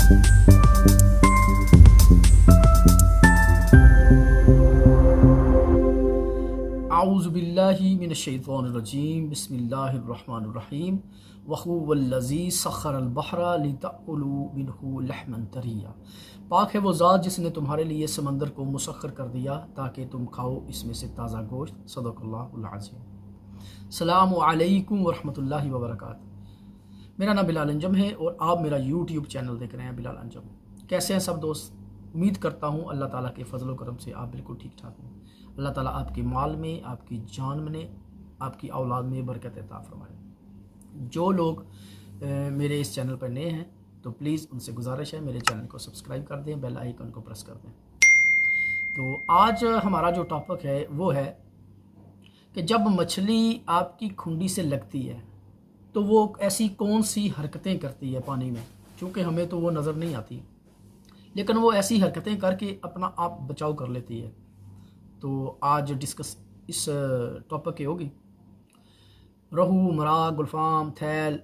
आऊज़ुबिल्लाहि मिनश्शैतानिर्रजीम बिस्मिल्लाहिर्रहमानिर्रहीम वहुवल्लज़ी सख़्ख़रल बहरा लितअकुलू मिन्हु लहमन तरिया। पाक है वो ज़ात जिसने तुम्हारे लिए समंदर को मुसख्खर कर दिया ताकि तुम खाओ इसमें से ताज़ा गोश्त। सदक़ल्लाहुल अज़ीम। अस्सलामु अलैकुम वरहमतुल्लाहि वबरकातुहू। मेरा नाम बिलाल अंजम है और आप मेरा यूट्यूब चैनल देख रहे हैं बिलाल अंजम। कैसे हैं सब दोस्त? उम्मीद करता हूँ अल्लाह ताला के फजल व करम से आप बिल्कुल ठीक ठाक हों। अल्लाह ताला आपके माल में, आपकी जान में, आपकी औलाद में बरकत अता फरमाए। जो लोग मेरे इस चैनल पर नए हैं तो प्लीज़ उनसे गुजारिश है मेरे चैनल को सब्सक्राइब कर दें, बेल आइकन को प्रेस कर दें। तो आज हमारा जो टॉपिक है वो है कि जब मछली आपकी खुंडी से लगती है तो वो ऐसी कौन सी हरकतें करती है पानी में, चूँकि हमें तो वो नज़र नहीं आती, लेकिन वो ऐसी हरकतें करके अपना आप बचाव कर लेती है। तो आज डिस्कस इस टॉपिक की होगी। रहू, मराग, गुलफाम, थैल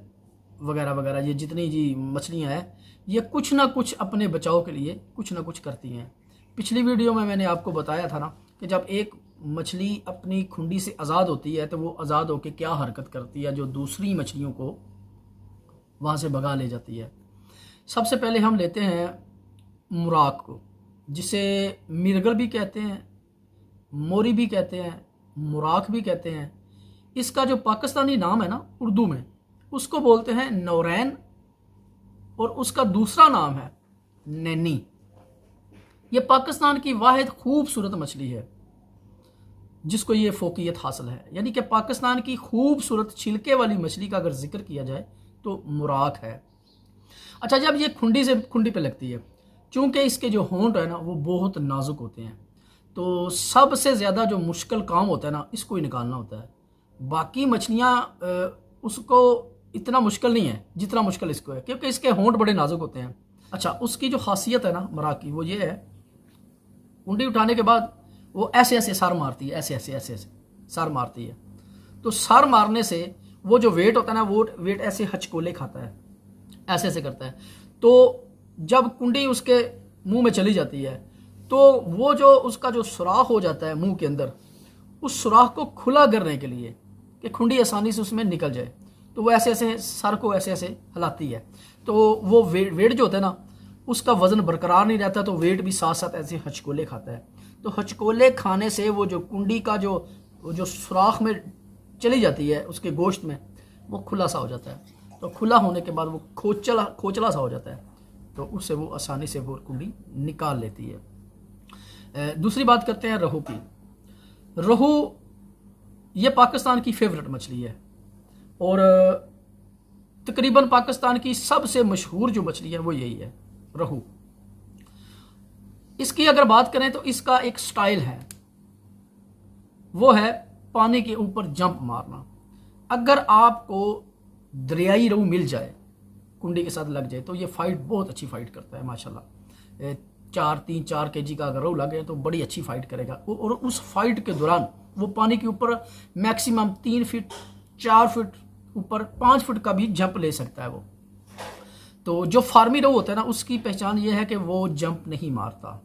वगैरह वगैरह, ये जितनी जी मछलियाँ हैं ये कुछ ना कुछ अपने बचाव के लिए कुछ ना कुछ करती हैं। पिछली वीडियो में मैंने आपको बताया था ना कि जब एक मछली अपनी खुंडी से आज़ाद होती है तो वो आज़ाद होकर क्या हरकत करती है जो दूसरी मछलियों को वहाँ से भगा ले जाती है। सबसे पहले हम लेते हैं मुराग को, जिसे मिर्गल भी कहते हैं, मोरी भी कहते हैं, मुराक भी कहते हैं। इसका जो पाकिस्तानी नाम है ना उर्दू में, उसको बोलते हैं नौरैन और उसका दूसरा नाम है नैनी। ये पाकिस्तान की वाहिद खूबसूरत मछली है जिसको ये फोकियत हासिल है, यानी कि पाकिस्तान की खूबसूरत छिलके वाली मछली का अगर जिक्र किया जाए तो मुराक है। अच्छा, जब ये खुंडी पे लगती है, चूँकि इसके जो होंठ है ना वो बहुत नाजुक होते हैं, तो सबसे ज़्यादा जो मुश्किल काम होता है ना इसको ही निकालना होता है। बाकी मछलियाँ उसको इतना मुश्किल नहीं है जितना मुश्किल इसको है, क्योंकि इसके होंठ बड़े नाजुक होते हैं। अच्छा, उसकी जो खासियत है ना मराग की वो ये है, कुंडी उठाने के बाद वो ऐसे ऐसे सर मारती है, ऐसे ऐसे ऐसे ऐसे सर मारती है। तो सर मारने से वो जो वेट होता है ना वो वेट ऐसे हचकोले खाता है, ऐसे ऐसे करता है। तो जब कुंडी उसके मुंह में चली जाती है तो वो जो उसका जो सुराख हो जाता है मुंह के अंदर, उस सुराख को खुला करने के लिए कि खुंडी आसानी से उसमें निकल जाए, तो वो ऐसे ऐसे सर को ऐसे ऐसे हिलाती है। तो वो वेट जो होता है ना उसका वज़न बरकरार नहीं रहता, तो वेट भी साथ साथ ऐसे हचकोले खाता है। तो हचकोले खाने से वो जो कुंडी का जो सुराख में चली जाती है उसके गोश्त में, वो खुला सा हो जाता है। तो खुला होने के बाद वो खोचला सा हो जाता है, तो उससे वो आसानी से वो कुंडी निकाल लेती है। दूसरी बात करते हैं रहू की। रहू ये पाकिस्तान की फेवरेट मछली है और तकरीबन पाकिस्तान की सबसे मशहूर जो मछली है वो यही है, रहू। इसकी अगर बात करें तो इसका एक स्टाइल है, वो है पानी के ऊपर जंप मारना। अगर आपको दरियाई रहू मिल जाए, कुंडी के साथ लग जाए, तो ये फाइट बहुत अच्छी फाइट करता है माशाल्लाह। 4 kg का अगर रहू लगे तो बड़ी अच्छी फाइट करेगा। और उस फाइट के दौरान वो पानी के ऊपर मैक्सिमम 3 फीट 4 फीट ऊपर 5 फीट का भी जंप ले सकता है वो। तो जो फार्मी रहू होता है ना उसकी पहचान ये है कि वो जंप नहीं मारता,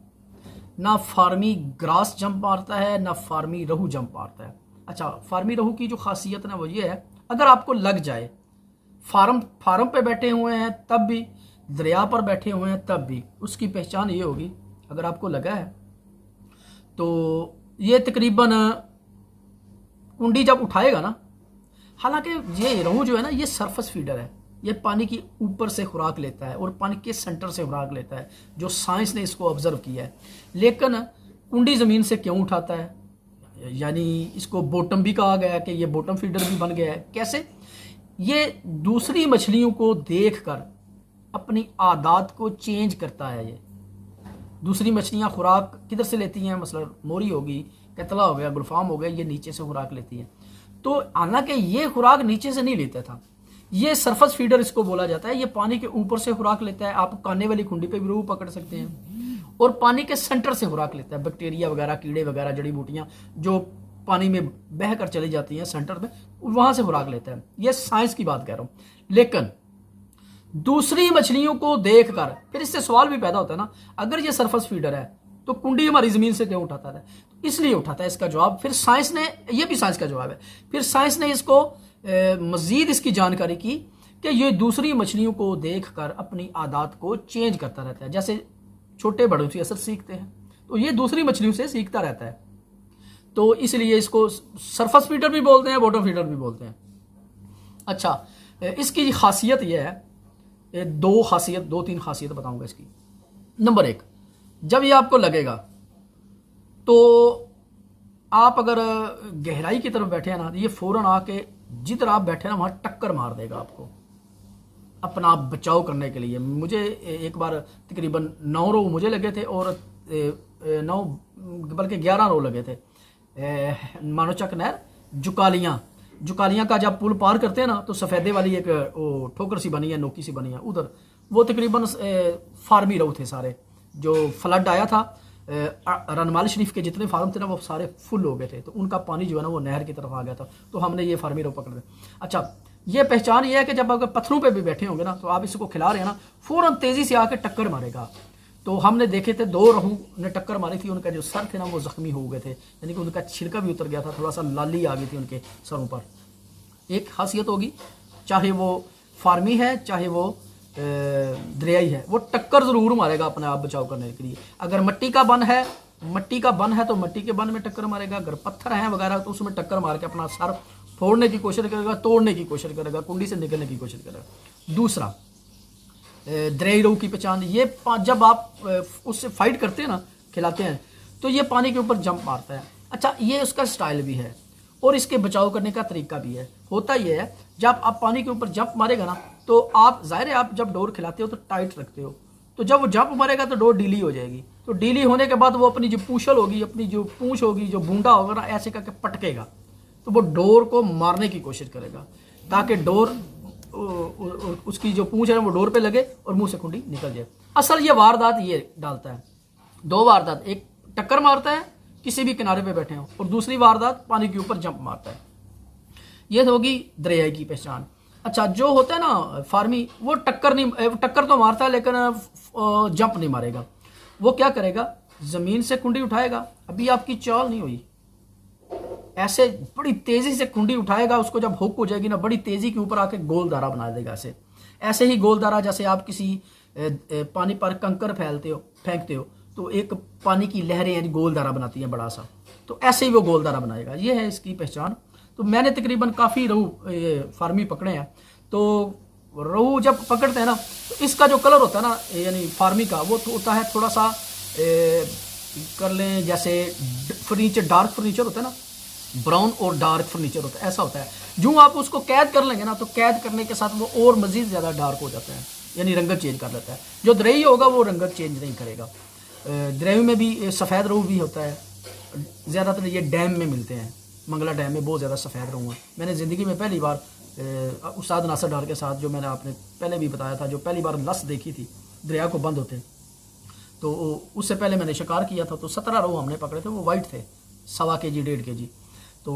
ना फार्मी ग्रास जंप मारता है ना फार्मी रहू जंप मारता है। अच्छा, फार्मी रहू की जो खासियत ना वो ये है, अगर आपको लग जाए, फार्म पे बैठे हुए हैं तब भी, दरिया पर बैठे हुए हैं तब भी, उसकी पहचान ये होगी अगर आपको लगा है तो ये तकरीबन कुंडी जब उठाएगा ना, हालांकि ये रहू जो है ना ये सरफेस फीडर है, ये पानी की ऊपर से खुराक लेता है और पानी के सेंटर से खुराक लेता है, जो साइंस ने इसको ऑब्जर्व किया है। लेकिन कुंडी ज़मीन से क्यों उठाता है, यानी इसको बॉटम भी कहा गया है कि ये बॉटम फीडर भी बन गया है। कैसे? ये दूसरी मछलियों को देखकर अपनी आदत को चेंज करता है। ये दूसरी मछलियाँ खुराक किधर से लेती हैं, मसलन मोरी होगी, कतला हो गया, गुलफाम हो गया, ये नीचे से खुराक लेती हैं। तो हालांकि ये खुराक नीचे से नहीं लेता था, ये सरफेस फीडर इसको बोला जाता है। ये पानी के ऊपर से खुराक लेता है, आप काने वाली खुंडी पे भी रहू पकड़ सकते हैं, और पानी के सेंटर से खुराक लेता है। बैक्टीरिया वगैरह, कीड़े वगैरह, जड़ी बूटियाँ जो पानी में बह कर चली जाती हैं सेंटर में, वहाँ से खुराक लेता है। ये साइंस की बात कह रहा हूँ। लेकिन दूसरी मछलियों को देखकर, फिर इससे सवाल भी पैदा होता है ना, अगर ये सरफेस फीडर है तो कुंडी हमारी जमीन से क्यों उठाता है? इसलिए उठाता है। इसका जवाब फिर साइंस ने, ये भी साइंस का जवाब है, फिर साइंस ने इसको मजीद इसकी जानकारी की कि ये दूसरी मछलियों को देखकर अपनी आदत को चेंज करता रहता है। जैसे छोटे बड़ों से असर सीखते हैं, तो ये दूसरी मछलियों से सीखता रहता है। तो इसलिए इसको सरफेस फीडर भी बोलते हैं, बॉटम फीडर भी बोलते हैं। अच्छा, इसकी खासियत यह है, दो तीन खासियत बताऊंगा इसकी। नंबर 1, जब ये आपको लगेगा तो आप अगर गहराई की तरफ बैठे हैं ना, ये फौरन आके जिधर आप बैठे ना वहां टक्कर मार देगा आपको, अपना बचाव करने के लिए। मुझे एक बार तकरीबन 9 रो मुझे लगे थे और 9 बल्कि 11 रो लगे थे। मानोचक नहर जुकालियाँ का जब पुल पार करते हैं ना, तो सफ़ेदे वाली एक वो ठोकर सी बनी है, नोकी सी बनी है, उधर वो तकरीबन फार्मी रो थे सारे। जो फ्लड आया था, रनमाल शरीफ के जितने फार्म थे ना वो सारे फुल हो गए थे, तो उनका पानी जो है ना वो नहर की तरफ आ गया था, तो हमने ये फार्मी रो पकड़ लिया। अच्छा, ये पहचान ये है कि जब अगर पत्थरों पे भी बैठे होंगे ना, तो आप इसको खिला रहे हैं ना, फौरन तेज़ी से आके टक्कर मारेगा। तो हमने देखे थे 2 रहू ने टक्कर मारी थी, उनका जो सर थे ना वो जख्मी हो गए थे, यानी कि उनका छिलका भी उतर गया था, थोड़ा सा लाली आ गई थी उनके सरों पर। एक खासियत होगी, चाहे वो फार्मी है चाहे वो दरियाई है, वो टक्कर ज़रूर मारेगा अपने आप बचाव करने के लिए। अगर मट्टी का बन है तो मट्टी के बन में टक्कर मारेगा, अगर पत्थर हैं वगैरह तो उसमें टक्कर मार के अपना सर फोड़ने की कोशिश करेगा, तोड़ने की कोशिश करेगा, कुंडी से निकलने की कोशिश करेगा। दूसरा, दरियाई रोहू की पहचान, ये जब आप उससे फाइट करते हैं ना, खिलाते हैं, तो ये पानी के ऊपर जंप मारता है। अच्छा, ये उसका स्टाइल भी है और इसके बचाव करने का तरीका भी है। होता ये है, जब आप पानी के ऊपर जंप मारेगा ना, तो आप जाहिर है आप जब डोर खिलाते हो तो टाइट रखते हो, तो जब वो जंप मारेगा तो डोर ढीली हो जाएगी, तो ढीली होने के बाद वो अपनी जो पूछल होगी, अपनी जो पूंछ होगी, जो बूंदा होगा ना, ऐसे करके पटकेगा, तो वो डोर को मारने की कोशिश करेगा, ताकि डोर उसकी जो पूंछ है वो डोर पे लगे और मुंह से कुंडी निकल जाए। असल ये वारदात ये डालता है, 2 वारदात, एक टक्कर मारता है किसी भी किनारे पे बैठे हो, और दूसरी वारदात पानी के ऊपर जंप मारता है। ये होगी दरियाई की पहचान। अच्छा, जो होता है ना फार्मी, वो टक्कर तो मारता है लेकिन जंप नहीं मारेगा। वो क्या करेगा, जमीन से कुंडी उठाएगा, अभी आपकी चाल नहीं हुई, ऐसे बड़ी तेजी से कुंडी उठाएगा, उसको जब हुक हो जाएगी ना, बड़ी तेजी के ऊपर आके गोल धारा बना देगा। ऐसे ही गोल धारा, जैसे आप किसी पानी पर कंकर फेंकते हो तो एक पानी की लहरें यानी गोल धारा बनाती हैं बड़ा सा, तो ऐसे ही वो गोल धारा बनाएगा। ये है इसकी पहचान। तो मैंने तकरीबन काफ़ी रहू फार्मी पकड़े हैं। तो रहू जब पकड़ते हैं ना, तो इसका जो कलर होता है ना, यानी फार्मी का, वो तो होता है थोड़ा सा कर लें जैसे फर्नीचर, डार्क फर्नीचर होता है ना, ब्राउन और डार्क फर्नीचर होता है, ऐसा होता है। जो आप उसको कैद कर लेंगे ना, तो कैद करने के साथ वो और मजीद ज़्यादा डार्क हो जाता है, यानी रंगत चेंज कर लेता है। जो दरियाई होगा वो रंगत चेंज नहीं करेगा। दरियाई में भी सफ़ेद रहू भी होता है, ज़्यादातर ये डैम में मिलते हैं, मंगला डैम में बहुत ज़्यादा सफ़ेद रहू है। मैंने ज़िंदगी में पहली बार उस्ताद नासिर डार के साथ, जो मैंने आपने पहले भी बताया था, जो पहली बार लस देखी थी दरिया को बंद होते, तो उससे पहले मैंने शिकार किया था, तो 17 रहू हमने पकड़े थे, वो वाइट थे, 1.25 kg 1.5 kg। तो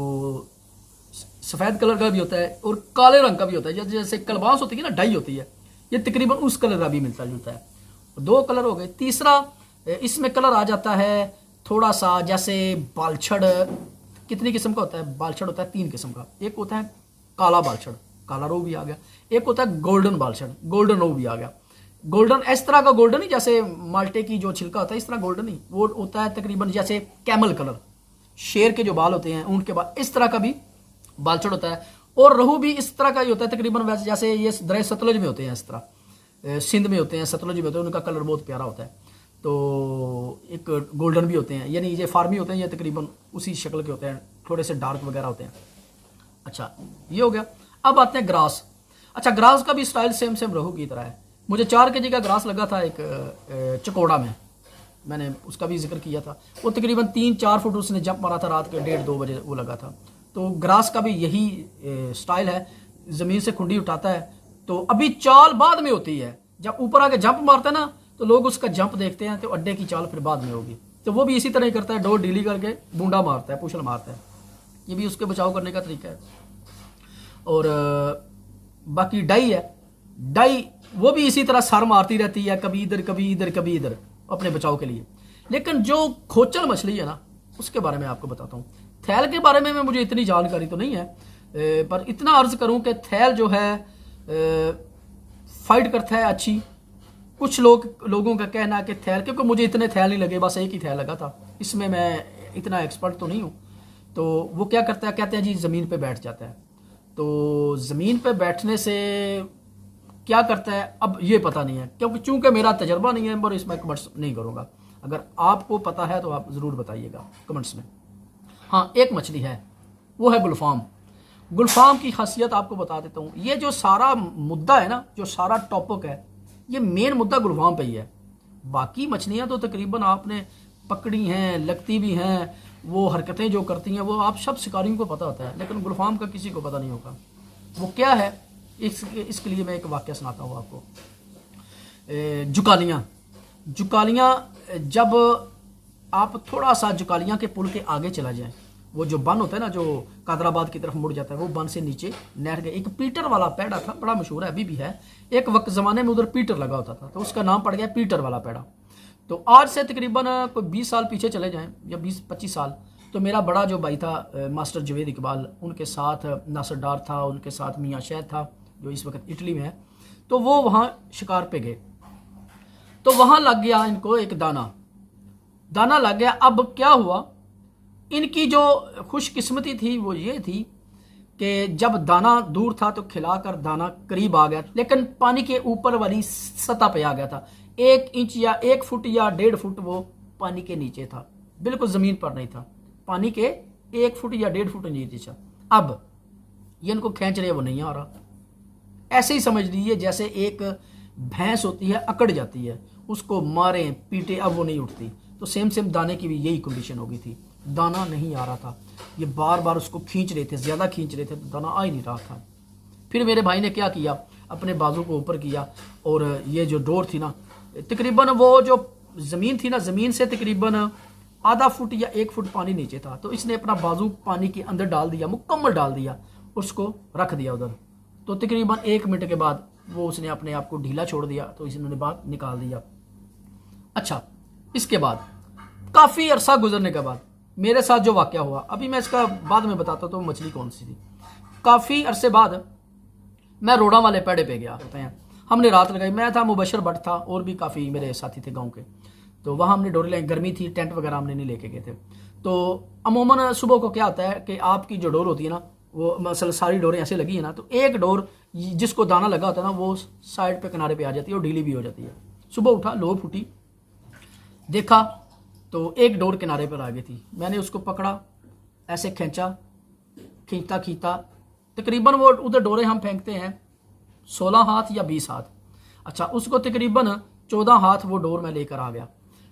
सफ़ेद कलर का भी होता है और काले रंग का भी होता है, जैसे कलबास होती है ना, डाई होती है, ये तकरीबन उस कलर का भी मिलता जुलता है। 2 कलर हो गए। तीसरा, इसमें कलर आ जाता है थोड़ा सा जैसे बालछड़। कितनी किस्म का होता है बालछड़? होता है 3 किस्म का। एक होता है काला बालछड़, काला रोहू भी आ गया। एक होता है गोल्डन बालछड़, गोल्डन रोहू भी आ गया। गोल्डन इस तरह का गोल्डन नहीं जैसे माल्टे की जो छिलका होता है, इस तरह गोल्डन नहीं, वो होता है तकरीबन जैसे कैमल कलर, शेर के जो बाल होते हैं, ऊंट के बाल, इस तरह का भी बालछड़ होता है। और रहू भी इस तरह का ही होता है तकरीबन, वैसे जैसे ये दरिया सतलुज में होते हैं, इस तरह सिंध में होते हैं, सतलुज में होते हैं, उनका कलर बहुत प्यारा होता है। तो एक गोल्डन भी होते हैं, यानी ये फार्मी होते हैं, ये तकरीबन उसी शक्ल के होते हैं, थोड़े से डार्क वगैरह होते हैं। अच्छा, ये हो गया। अब आते हैं ग्रास। अच्छा, ग्रास का भी स्टाइल सेम रहू की तरह है। मुझे 4 kg का ग्रास लगा था एक चकोड़ा में, मैंने उसका भी जिक्र किया था। वो तकरीबन 3-4 फुट उसने जंप मारा था, रात के 1:30-2 बजे वो लगा था। तो ग्रास का भी यही स्टाइल है, ज़मीन से कुंडी उठाता है। तो अभी चाल बाद में होती है, जब ऊपर आके जंप मारता है ना, तो लोग उसका जंप देखते हैं, तो अड्डे की चाल फिर बाद में होगी। तो वो भी इसी तरह ही करता है, डोर ढीली करके बूंदा मारता है, पूछल मारता है। ये भी उसके बचाव करने का तरीका है। और बाकी डाई है। डाई वो भी इसी तरह सर मारती रहती है, कभी इधर कभी इधर कभी इधर, अपने बचाव के लिए। लेकिन जो खोचल मछली है ना, उसके बारे में आपको बताता हूँ। थैल के बारे में मुझे इतनी जानकारी तो नहीं है, पर इतना अर्ज करूँ कि थैल जो है फाइट करता है अच्छी। कुछ लोगों का कहना है कि थैल, क्योंकि मुझे इतने थैल नहीं लगे, बस एक ही थैल लगा था, इसमें मैं इतना एक्सपर्ट तो नहीं हूँ। तो वो क्या करता है, कहते हैं जी ज़मीन पे बैठ जाता है। तो ज़मीन पे बैठने से क्या करता है अब ये पता नहीं है, क्योंकि चूंकि मेरा तजर्बा नहीं है और इसमें कमेंट्स नहीं करूँगा। अगर आपको पता है तो आप ज़रूर बताइएगा कमेंट्स में। हाँ, एक मछली है, वो है गुलफाम। गुलफाम की खासियत आपको बता देता हूँ। ये जो सारा मुद्दा है ना, जो सारा टॉपिक है, ये मेन मुद्दा गुलफाम पे ही है। बाकी मछलियाँ तो तकरीबन आपने पकड़ी हैं, लगती भी हैं, वो हरकतें जो करती हैं वो आप सब शिकारियों को पता होता है, लेकिन गुलफाम का किसी को पता नहीं होगा वो क्या है। इसके लिए मैं एक वाक़या सुनाता हूँ आपको। जुकालियाँ जब आप थोड़ा सा जुकालियाँ के पुल के आगे चला जाएं, वो जो बन होता है ना, जो कादराबाद की तरफ मुड़ जाता है, वो बन से नीचे नहर के एक पीटर वाला पैड़ा था, बड़ा मशहूर है, अभी भी है। एक वक्त ज़माने में उधर पीटर लगा होता था, तो उसका नाम पड़ गया पीटर वाला पैड़ा। तो आज से तकरीबन कोई 20 साल पीछे चले जाएं या 20-25 साल, तो मेरा बड़ा जो भाई था मास्टर जवेद इकबाल, उनके साथ नासिर डार था, उनके साथ मियाँ शहद था जो इस वक्त इटली में है। तो वो वहाँ शिकार पे गए, तो वहाँ लग गया इनको एक दाना लग गया। अब क्या हुआ, इनकी जो खुशकिस्मती थी वो ये थी कि जब दाना दूर था तो खिलाकर दाना करीब आ गया, लेकिन पानी के ऊपर वाली सतह पे आ गया था। 1 इंच या 1 फुट या 1.5 फुट वो पानी के नीचे था, बिल्कुल ज़मीन पर नहीं था, पानी के 1 फुट या 1.5 फुट नीचे था। अब ये इनको खींच रहे, वो नहीं आ रहा। ऐसे ही समझ लीजिए जैसे एक भैंस होती है, अकड़ जाती है, उसको मारें पीटे, अब वो नहीं उठती। तो सेम दाने की भी यही कंडीशन हो गई थी, दाना नहीं आ रहा था। ये बार बार उसको खींच रहे थे, ज़्यादा खींच रहे थे, तो दाना आ ही नहीं रहा था। फिर मेरे भाई ने क्या किया, अपने बाजू को ऊपर किया, और ये जो डोर थी ना, तकरीबन वो जो ज़मीन थी ना, ज़मीन से तकरीबन आधा फुट या 1 फुट पानी नीचे था, तो इसने अपना बाजू पानी के अंदर डाल दिया, मुकम्मल डाल दिया, उसको रख दिया उधर। तो तकरीबन 1 मिनट के बाद वो उसने अपने आप को ढीला छोड़ दिया, तो इन्होंने बाहर निकाल दिया। अच्छा, इसके बाद काफ़ी अरसा गुजरने के बाद मेरे साथ जो वाक़या हुआ, अभी मैं इसका बाद में बताता हूँ तो मछली कौन सी थी। काफ़ी अरसे बाद मैं रोड़ा वाले पेड़े पे गया होते हैं, हमने रात लगाई। मैं था, मुबशर भट्ट था, और भी काफ़ी मेरे साथी थे गांव के। तो वहाँ हमने डोरी लाई, गर्मी थी, टेंट वगैरह हमने नहीं लेके गए थे। तो अमूमन सुबह को क्या होता है कि आपकी जो डोर होती है ना, वो मसल सारी डोरें ऐसे लगी है ना, तो एक डोर जिसको दाना लगा होता है ना, वो साइड पे किनारे पे आ जाती है और ढीली भी हो जाती है। सुबह उठा, लो फूटी, देखा तो एक डोर किनारे पर आ गई थी। मैंने उसको पकड़ा, ऐसे खींचता तकरीबन वो उधर डोरे हम फेंकते हैं 16 हाथ या 20 हाथ। अच्छा, उसको तकरीबन 14 हाथ वो डोर में लेकर आ गया।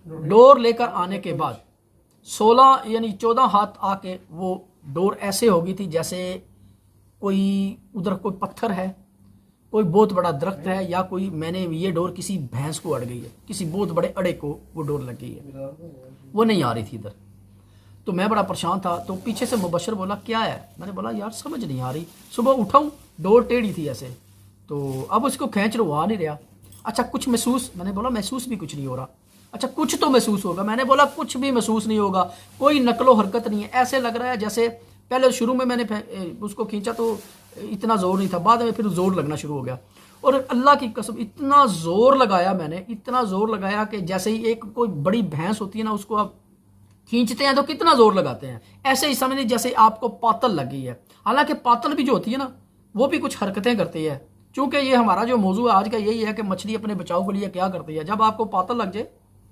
डोर लेकर आने के बाद 16 यानी 14 हाथ आके वो डोर ऐसे हो गई थी जैसे कोई उधर कोई पत्थर है, कोई बहुत बड़ा दरख्त है, या कोई, मैंने ये डोर किसी भैंस को अड़ गई है, किसी बहुत बड़े अड़े को वो डोर लग गई है, वो नहीं आ रही थी इधर। तो मैं बड़ा परेशान था। तो पीछे से मुबशर बोला क्या है, मैंने बोला यार समझ नहीं आ रही। सुबह उठाऊँ, डोर टेढ़ी थी ऐसे, तो अब उसको खींच लो, आ नहीं रहा। अच्छा, कुछ महसूस, मैंने बोला महसूस भी कुछ नहीं हो रहा। अच्छा, कुछ तो महसूस होगा, मैंने बोला कुछ भी महसूस नहीं होगा, कोई नकलो हरकत नहीं है, ऐसे लग रहा है जैसे पहले शुरू में मैंने उसको खींचा तो इतना ज़ोर नहीं था, बाद में फिर ज़ोर लगना शुरू हो गया। और अल्लाह की कसम इतना ज़ोर लगाया मैंने, इतना ज़ोर लगाया कि जैसे ही एक कोई बड़ी भैंस होती है ना, उसको आप खींचते हैं तो कितना ज़ोर लगाते हैं, ऐसे ही समझ लीजिए जैसे आपको पातल लग गई है। हालांकि पातल भी जो होती है ना, वो भी कुछ हरकतें करती है। चूँकि ये हमारा जो मौजू आज का यही है कि मछली अपने बचाव के लिए क्या करती है। जब आपको पातल लग जाए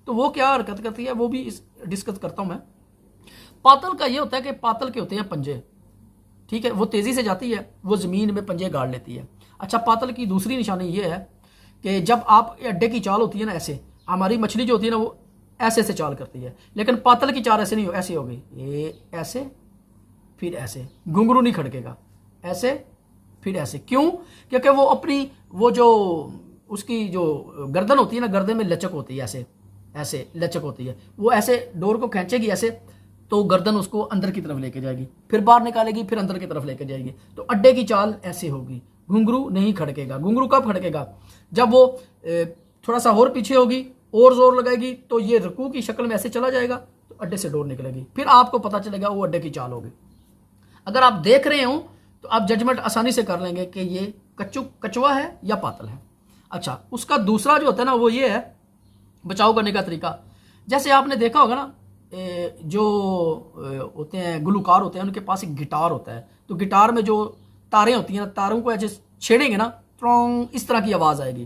तो वो क्या हरकत करती है, वो भी डिस्कस करता हूँ मैं। पातल का ये होता है कि पातल के होते हैं पंजे, ठीक है, वो तेज़ी से जाती है, वो ज़मीन में पंजे गाड़ लेती है। अच्छा, पातल की दूसरी निशानी ये है कि जब आप अड्डे की चाल होती है ना, ऐसे हमारी मछली जो होती है ना, वो ऐसे से चाल करती है, लेकिन पातल की चाल ऐसे नहीं हो, ऐसे हो गई, ये ऐसे फिर ऐसे, घुंघरू नहीं खड़केगा, ऐसे फिर ऐसे। क्यों? क्योंकि वो अपनी वो जो उसकी जो गर्दन होती है ना, गर्दन में लचक होती है, ऐसे ऐसे लचक होती है, वो ऐसे डोर को खींचेगी ऐसे, तो गर्दन उसको अंदर की तरफ लेके जाएगी, फिर बाहर निकालेगी, फिर अंदर की तरफ लेके जाएगी। तो अड्डे की चाल ऐसे होगी, घुंघरू नहीं खड़केगा। घुंघरू कब खड़केगा? जब वो थोड़ा सा और पीछे होगी और जोर लगाएगी तो ये रुकू की शक्ल में ऐसे चला जाएगा तो अड्डे से डोर निकलेगी, फिर आपको पता चलेगा वो अड्डे की चाल होगी। अगर आप देख रहे हो तो आप जजमेंट आसानी से कर लेंगे कि ये कचवा है या पातल है। अच्छा, उसका दूसरा जो होता है ना वो ये है बचाव करने का तरीका। जैसे आपने देखा होगा ना जो होते हैं गुलूकार होते हैं उनके पास एक गिटार होता है, तो गिटार में जो तारें होती हैं ना, तारों को ऐसे छेड़ेंगे ना तो इस तरह की आवाज़ आएगी।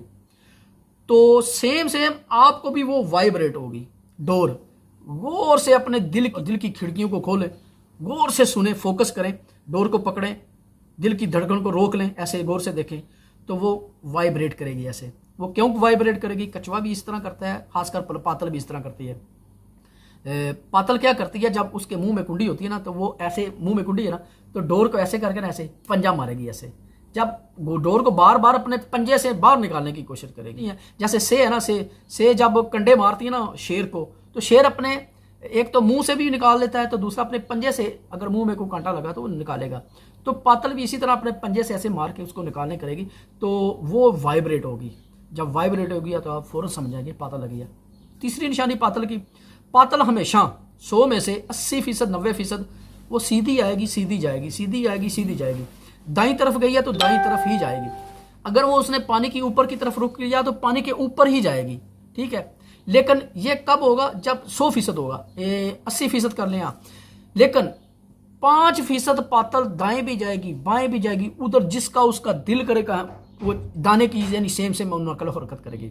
तो सेम आपको भी वो वाइब्रेट होगी डोर। गौर से अपने दिल की खिड़कियों को खोलें, गौर से सुने, फोकस करें, डोर को पकड़ें, दिल की धड़कन को रोक लें, ऐसे गौर से देखें तो वो वाइब्रेट करेगी। ऐसे वो क्यों वाइब्रेट करेगी? कछुआ भी इस तरह करता है, खासकर पातल भी इस तरह करती है। पातल क्या करती है, जब उसके मुंह में कुंडी होती है ना तो वो ऐसे, मुंह में कुंडी है ना तो डोर को ऐसे करके ना ऐसे पंजा मारेगी ऐसे। जब वो डोर को बार बार अपने पंजे से बाहर निकालने की कोशिश करेगी। जैसे से है ना, से जब कंडे मारती है ना शेर को, तो शेर अपने एक तो मुंह से भी निकाल लेता है, तो दूसरा अपने पंजे से, अगर मुंह में कोई कांटा लगा तो वो निकालेगा। तो पातल भी इसी तरह अपने पंजे से ऐसे मार के उसको निकालने करेगी, तो वो वाइब्रेट होगी। जब वाइब्रेट होगी तो आप फौरन समझेंगे पातल लगी है। तीसरी निशानी पातल की, पातल हमेशा 100 में से 80%, 90% वो सीधी आएगी, सीधी जाएगी, सीधी आएगी, सीधी जाएगी। दाईं तरफ गई है तो दाईं तरफ ही जाएगी। अगर वो उसने पानी की ऊपर की तरफ रुक लिया तो पानी के ऊपर ही जाएगी, ठीक है। लेकिन ये कब होगा? जब 100% होगा, 80% कर लें आप। लेकिन 5% पातल दाएं भी जाएगी, बाएं भी जाएगी, उधर जिसका उसका दिल करेगा वो दाने की यानी सेम नकल हरकत करेगी।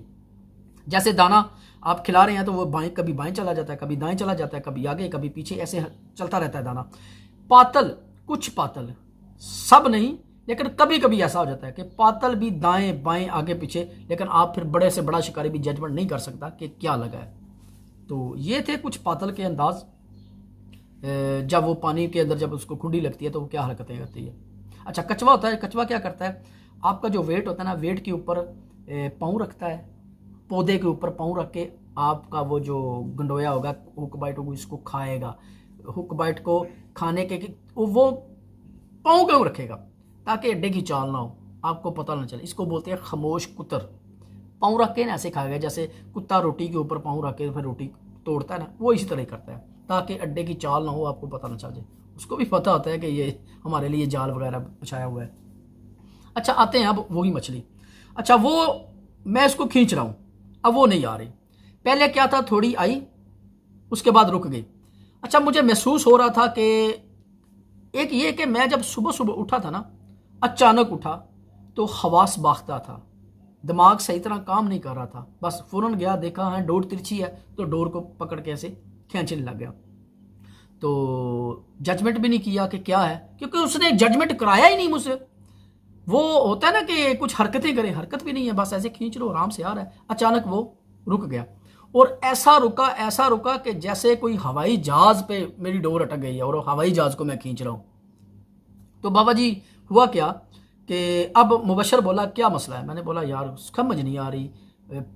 जैसे दाना आप खिला रहे हैं तो वो बाएं, कभी बाएं चला जाता है, कभी दाएं चला जाता है, कभी आगे कभी पीछे, ऐसे चलता रहता है दाना। पातल, कुछ पातल, सब नहीं, लेकिन कभी कभी ऐसा हो जाता है कि पातल भी दाएं बाएं आगे पीछे, लेकिन आप फिर बड़े से बड़ा शिकारी भी जजमेंट नहीं कर सकता कि क्या लगा है। तो ये थे कुछ पातल के अंदाज, जब वो पानी के अंदर जब उसको कुंडी लगती है तो वो क्या हरकतें करती है। अच्छा, कछुआ होता है। कछुआ क्या करता है, आपका जो वेट होता है ना, वेट के ऊपर पाँव रखता है, पौधे के ऊपर पाँव रख के आपका वो जो गंडोया होगा, हुक बाइट होगी, इसको खाएगा। हुक बाइट को खाने के वो पाँव क्यों रखेगा? ताकि अड्डे की चाल ना हो, आपको पता ना चले। इसको बोलते हैं खामोश कुतर। पाँव रख के ना ऐसे खाएगा, जैसे कुत्ता रोटी के ऊपर पाँव रख के फिर रोटी तोड़ता है ना, वो इसी तरह ही करता है ताकि अड्डे की चाल ना हो, आपको पता ना चल जाए। उसको भी पता होता है कि ये हमारे लिए जाल वगैरह बिछाया हुआ है। अच्छा, आते हैं अब वही मछली। अच्छा, वो मैं इसको खींच रहा हूँ, अब वो नहीं आ रही। पहले क्या था, थोड़ी आई, उसके बाद रुक गई। अच्छा, मुझे महसूस हो रहा था कि एक ये कि मैं जब सुबह सुबह उठा था ना, अचानक उठा तो हवास बाख्ता था, दिमाग सही तरह काम नहीं कर रहा था। बस फौरन गया, देखा है डोर तिरछी है तो डोर को पकड़ के ऐसे खींचने लग गया। तो जजमेंट भी नहीं किया कि क्या है, क्योंकि उसने जजमेंट कराया ही नहीं मुझसे। वो होता है ना कि कुछ हरकतें करे, हरकत भी नहीं है, बस ऐसे खींच लो, आराम से आ रहा है। अचानक वो रुक गया और ऐसा रुका कि जैसे कोई हवाई जहाज पे मेरी डोर अटक गई है और हवाई जहाज को मैं खींच रहा हूँ। तो बाबा जी हुआ क्या कि अब मुबशर बोला क्या मसला है। मैंने बोला यार समझ नहीं आ रही,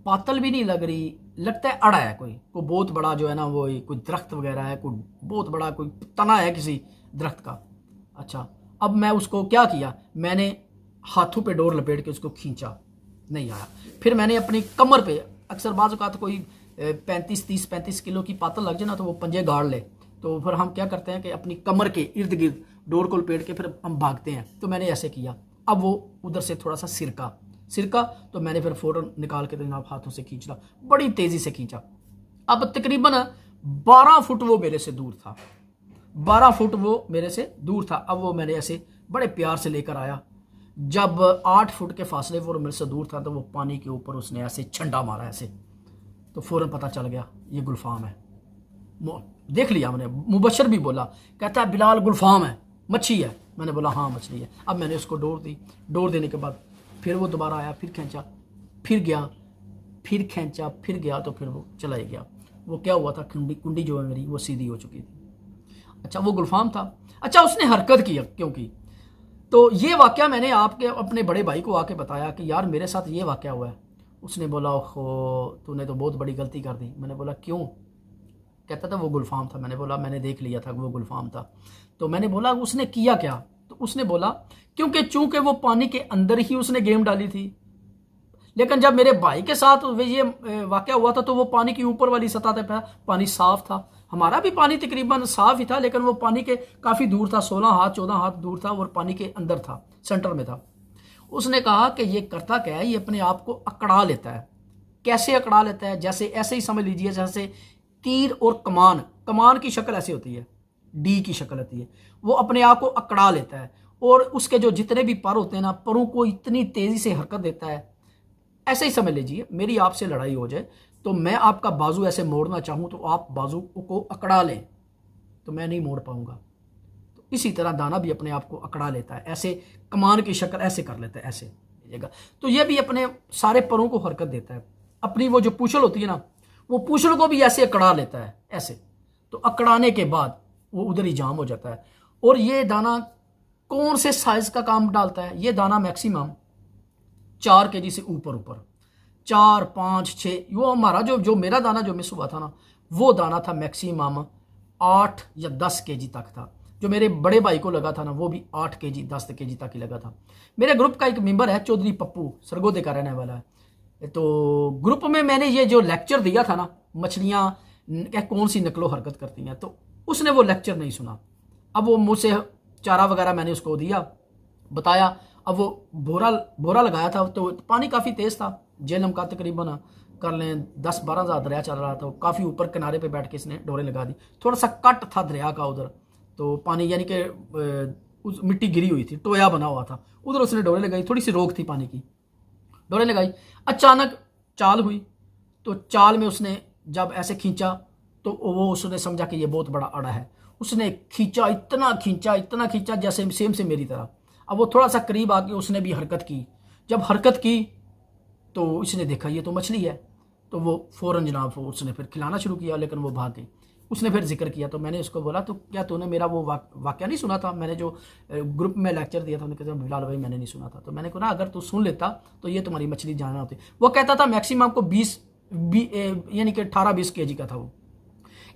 पातल भी नहीं लग रही, लगता है अड़ा है कोई बहुत बड़ा जो है ना, वो कोई दरख्त वगैरह है, कोई बहुत बड़ा कोई तना है किसी दरख्त का। अच्छा, अब मैं उसको क्या किया, मैंने हाथों पे डोर लपेट के उसको खींचा, नहीं आया। फिर मैंने अपनी कमर पे, अक्सर बाज़ औक़ात कोई 35 किलो की पातल लग जाए ना तो वो पंजे गाड़ ले, तो फिर हम क्या करते हैं कि अपनी कमर के इर्द गिर्द डोर को लपेट के फिर हम भागते हैं। तो मैंने ऐसे किया। अब वो उधर से थोड़ा सा सिरका तो मैंने फिर फ़ौरन निकाल के जनाब हाथों से खींचा, बड़ी तेज़ी से खींचा। अब तकरीबन 12 फुट वो मेरे से दूर था, 12 फुट वो मेरे से दूर था। अब वो मैंने ऐसे बड़े प्यार से लेकर आया। जब 8 फुट के फासले पर मेरे से दूर था तो वो पानी के ऊपर उसने ऐसे छंडा मारा ऐसे, तो फ़ौरन पता चल गया ये गुलफाम है। देख लिया मैंने, मुबशर भी बोला, कहता है बिलाल गुलफाम है, मच्छी है। मैंने बोला हाँ मछली है। अब मैंने उसको डोर दी, डोर देने के बाद फिर वो दोबारा आया, फिर खींचा, फिर गया, फिर खींचा, फिर गया, तो फिर वो चला ही गया। वो क्या हुआ था, कुंडी जो है मेरी वो सीधी हो चुकी थी। अच्छा, वो गुलफाम था। अच्छा, उसने हरकत की क्यों की, तो ये वाक़या मैंने आपके अपने बड़े भाई को आके बताया कि यार मेरे साथ ये वाक़या हुआ है। उसने बोला ओहो तूने तो बहुत बड़ी गलती कर दी। मैंने बोला क्यों? कहता था वो गुलफाम था। मैंने बोला मैंने देख लिया था वो गुलफाम था। तो मैंने बोला उसने किया क्या? तो तो उसने बोला क्योंकि चूंकि वो पानी के अंदर ही उसने गेम डाली थी, लेकिन जब मेरे भाई के साथ ये वाकया हुआ था तो वो पानी की ऊपर वाली सतह पे पानी साफ था। हमारा भी पानी तकरीबन साफ ही था, लेकिन वो पानी के काफ़ी दूर था, 16 हाथ 14 हाथ दूर था और पानी के अंदर था, सेंटर में था। उसने कहा कि ये करता क्या है, ये अपने आप को अकड़ा लेता है। कैसे अकड़ा लेता है? जैसे ऐसे ही समझ लीजिए जैसे तीर और कमान, कमान की शक्ल ऐसी होती है, डी की शक्ल होती है, वो अपने आप को अकड़ा लेता है और उसके जो जितने भी पर होते हैं ना, परों को इतनी तेज़ी से हरकत देता है। ऐसे ही समझ लीजिए मेरी आपसे लड़ाई हो जाए तो मैं आपका बाजू ऐसे मोड़ना चाहूँ तो आप बाजू को अकड़ा लें तो मैं नहीं मोड़ पाऊंगा। तो इसी तरह दाना भी अपने आप को अकड़ा लेता है, ऐसे कमान की शक्ल ऐसे कर लेता है, ऐसे लीजिएगा। तो ये भी अपने सारे परों को हरकत देता है। अपनी वो जो पूछल होती है ना, वो पूछल को भी ऐसे अकड़ा लेता है, ऐसे। तो अकड़ाने के बाद वो उधर ही जाम हो जाता है। और ये दाना कौन से साइज का काम डालता है? ये दाना मैक्सिमम 4 kg से ऊपर 4, 5, 6, वो हमारा जो मेरा दाना जो मिस हुआ था ना, वो दाना था मैक्सिमम 8 या 10 kg तक था। जो मेरे बड़े भाई को लगा था ना, वो भी 8 kg 10 kg तक ही लगा था। मेरे ग्रुप का एक मेंबर है चौधरी पप्पू, सरगोदे का रहने वाला है। तो ग्रुप में मैंने ये जो लेक्चर दिया था ना, मछलियाँ कौन सी नकलो हरकत करती हैं, तो उसने वो लेक्चर नहीं सुना। अब वो मुझसे चारा वगैरह मैंने उसको दिया, बताया। अब वो बोरा लगाया था तो पानी काफ़ी तेज़ था, जेलम का तकरीबन कर लें 10-12 हज़ार दरिया चल रहा था। काफ़ी ऊपर किनारे पे बैठ के इसने डोरे लगा दी। थोड़ा सा कट था दरिया का उधर, तो पानी यानी कि उस मिट्टी गिरी हुई थी, टोया बना हुआ था, उधर उसने डोरे लगाई। थोड़ी सी रोक थी पानी की, डोरे लगाई। अचानक चाल हुई, तो चाल में उसने जब ऐसे खींचा तो वो उसने समझा कि ये बहुत बड़ा अड़ा है। उसने खींचा, इतना खींचा जैसे सेम से मेरी तरह। अब वो थोड़ा सा करीब आके उसने भी हरकत की। जब हरकत की तो इसने देखा ये तो मछली है, तो वो फ़ौरन जनाब उसने फिर खिलाना शुरू किया, लेकिन वो भाग गई। उसने फिर जिक्र किया तो मैंने उसको बोला तो क्या तूने मेरा वो वाकया नहीं सुना था? मैंने जो ग्रुप में लेक्चर दिया था, उन्होंने कहा बिलाल भाई मैंने नहीं सुना था। तो मैंने कहा अगर तू सुन लेता तो ये तुम्हारी मछली जाना होती। वो कहता था मैक्सिमम को 20 यानी कि 18-20 kg का था वो।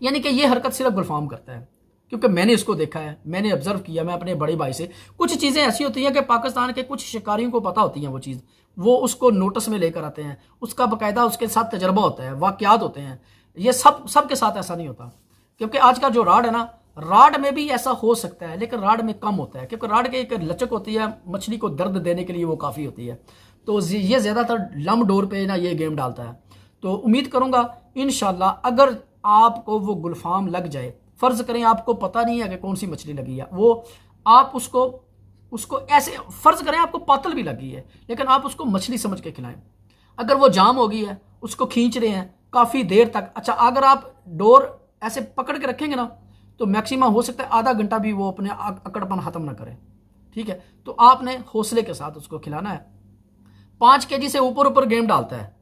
यानी कि ये हरकत सिर्फ गुलफाम करता है, क्योंकि मैंने इसको देखा है, मैंने ऑब्जर्व किया। मैं अपने बड़े भाई से कुछ चीज़ें ऐसी होती हैं कि पाकिस्तान के कुछ शिकारियों को पता होती हैं वो चीज़, वो उसको नोटिस में लेकर आते हैं, उसका बाकायदा उसके साथ तजर्बा होता है, वाक़यात होते हैं। ये सब के साथ ऐसा नहीं होता, क्योंकि आज का जो राड है ना, राड में भी ऐसा हो सकता है, लेकिन राड में कम होता है, क्योंकि राड की एक लचक होती है, मछली को दर्द देने के लिए वो काफ़ी होती है। तो ये ज़्यादातर लम डोर पे ना ये गेम डालता है। तो उम्मीद करूँगा इंशाल्लाह अगर आपको वो गुलफाम लग जाए, फ़र्ज़ करें आपको पता नहीं है कि कौन सी मछली लगी है, वो आप उसको ऐसे फ़र्ज़ करें आपको पातल भी लगी है, लेकिन आप उसको मछली समझ के खिलाएं। अगर वो जाम हो गई है, उसको खींच रहे हैं काफ़ी देर तक, अच्छा अगर आप डोर ऐसे पकड़ के रखेंगे ना, तो मैक्सिमम हो सकता है आधा घंटा भी वो अपने अकड़पन ख़त्म ना करे। ठीक है, तो आपने हौसले के साथ उसको खिलाना है। 5 kg से ऊपर गेम डालता है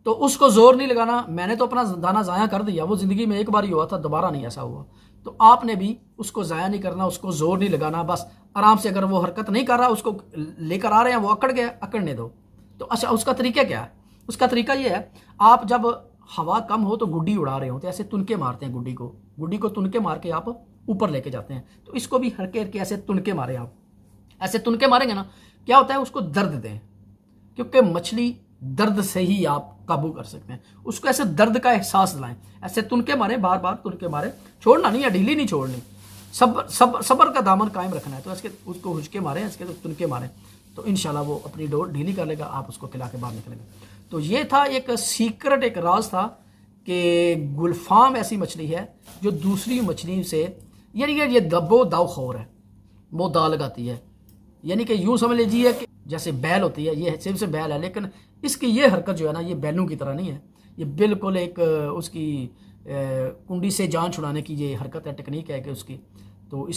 तो उसको जोर नहीं लगाना। मैंने तो अपना दाना ज़ाया कर दिया, वो ज़िंदगी में एक बार ही हुआ था, दोबारा नहीं ऐसा हुआ। तो आपने भी उसको ज़ाया नहीं करना, उसको जोर नहीं लगाना, बस आराम से। अगर वो हरकत नहीं कर रहा, उसको लेकर आ रहे हैं, वो अकड़ गया, अकड़ने दो। तो अच्छा उसका तरीका क्या है? उसका तरीका ये है, आप जब हवा कम हो तो गुड्डी उड़ा रहे हो तो ऐसे तुनके मारते हैं, गुड्डी को तुनके मार के आप ऊपर लेके जाते हैं। तो इसको भी हल्के हल्के ऐसे तुनके मारे, आप ऐसे तुनके मारेंगे ना, क्या होता है उसको दर्द दें, क्योंकि मछली दर्द से ही आप काबू कर सकते हैं। उसको ऐसे दर्द का एहसास दिलाएं, ऐसे तुनके मारे, बार बार तुनके मारे, छोड़ना नहीं है, ढीली नहीं छोड़नी, सब्र का दामन कायम रखना है। तो इसके उसको हुचके मारें, इसके तो तुनके मारें, तो इंशाल्लाह वो अपनी डोर ढीली कर लेगा, आप उसको खिला के बाहर निकलेंगे। तो ये था एक सीक्रेट, एक राज था कि गुलफाम ऐसी मछली है जो दूसरी मछली से, यानी कि ये दबो दाव खौर है, वो दा लगाती है। यानी कि यूँ समझ लीजिए कि जैसे बैल होती है, ये सिर्फ से बैल है, लेकिन इसकी ये हरकत जो है ना, ये बैलों की तरह नहीं है। ये बिल्कुल एक उसकी कुंडी से जान छुड़ाने की ये हरकत है, टेक्निक है कि उसकी। तो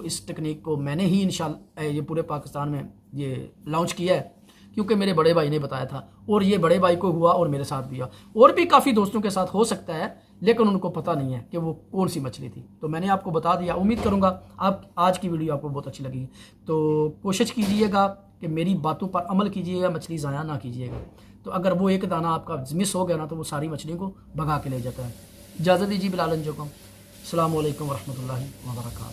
इस टेक्निक को मैंने ही इंशाल्लाह ये पूरे पाकिस्तान में ये लॉन्च किया है, क्योंकि मेरे बड़े भाई ने बताया था, और ये बड़े भाई को हुआ और मेरे साथ भी हुआ, और भी काफ़ी दोस्तों के साथ हो सकता है, लेकिन उनको पता नहीं है कि वो कौन सी मछली थी। तो मैंने आपको बता दिया। उम्मीद करूँगा आप आज की वीडियो आपको बहुत अच्छी लगी। तो कोशिश कीजिएगा कि मेरी बातों पर अमल कीजिएगा, मछली ज़ाया ना कीजिएगा। तो अगर वो एक दाना आपका मिस हो गया ना, तो वो सारी मछलियों को भगा के ले जाता है। इजाज़त दीजिए बिलाल अंजो को। अस्सलामु अलैकुम वरहमतुल्लाहि व बरकातहू।